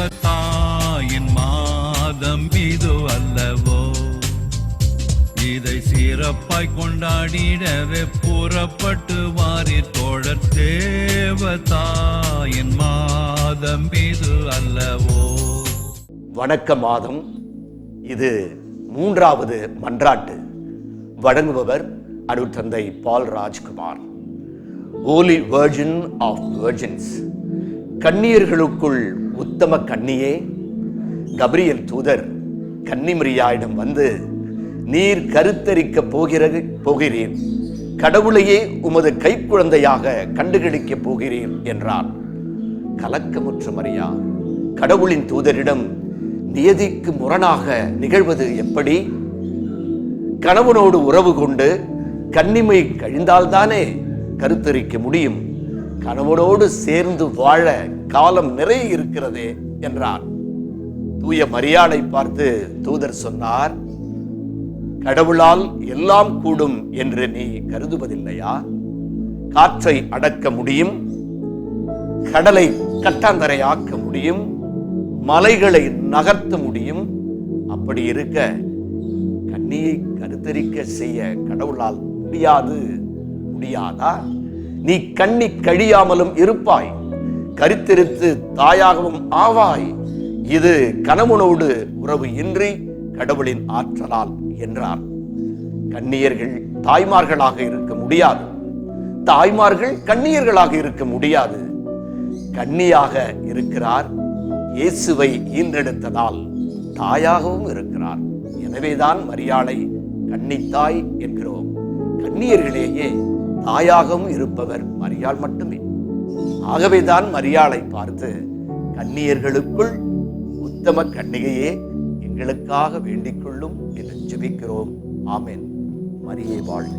தேவதாயின் மாதம் இது அல்லவோ, இதை சிறப்பாய் கொண்டாடிடவே புறப்பட்டு வாரி தோழர். தேவதாயின் மாதம் இது அல்லவோ. வணக்க மாதம் இது 3வது மன்றாட்டு. வழங்குபவர் அருட்தந்தை Paul Rajkumar. Holy virgin of virgins, கன்னியர்களுக்குள் உத்தம கன்னியே, கபிரியல் தூதர் கன்னிமரியாயிடம் வந்து, நீர் கருத்தரிக்க போகிறீர், கடவுளையே உமது கைக்குழந்தையாக கண்டுகளிக்கப் போகிறீர் என்றார். கலக்கமுற்ற மரியா கடவுளின் தூதரிடம், நியதிக்கு முரணாக நிகழ்வது எப்படி? கணவனோடு உறவு கொண்டு கன்னிமை கழிந்தால்தானே கருத்தரிக்க முடியும். கணவனோடு சேர்ந்து வாழ காலம் நிறைய இருக்கிறதே என்றார். தூய மரியாளை பார்த்து தூதர் சொன்னார், கடவுளால் எல்லாம் கூடும் என்று நீ கருதுவதில்லையா? காற்றை அடக்க முடியும், கடலை கட்டாந்தரையாக்க முடியும், மலைகளை நகர்த்த முடியும். அப்படி இருக்க கன்னியை கருத்தரிக்க செய்ய கடவுளால் முடியாதா? நீ கன்னி கழியாமலும் இருப்பாய், கருத்தரித்து தாயாகவும் ஆவாய். இது கணவனோடு உறவு இன்றி கடவுளின் ஆற்றலால் என்றார். கன்னியர்கள் தாய்மார்களாக இருக்க முடியாது, தாய்மார்கள் கன்னியர்களாக இருக்க முடியாது. கன்னியாக இருக்கிறார், இயேசுவை ஈன்றெடுத்ததால் தாயாகவும் இருக்கிறார். எனவேதான் மரியாளை கன்னித்தாய் என்கிறோம். கன்னியர்களேயே தாயாகவும் இருப்பவர் மரியாள் மட்டுமே. ஆகவேதான் மரியாளை பார்த்து, கன்னியர்களுக்குள் உத்தம கன்னிகையே, எங்களுக்காக வேண்டிக் கொள்ளும் என்று ஜெபிக்கிறோம். ஆமென். மரியே வாழ்க.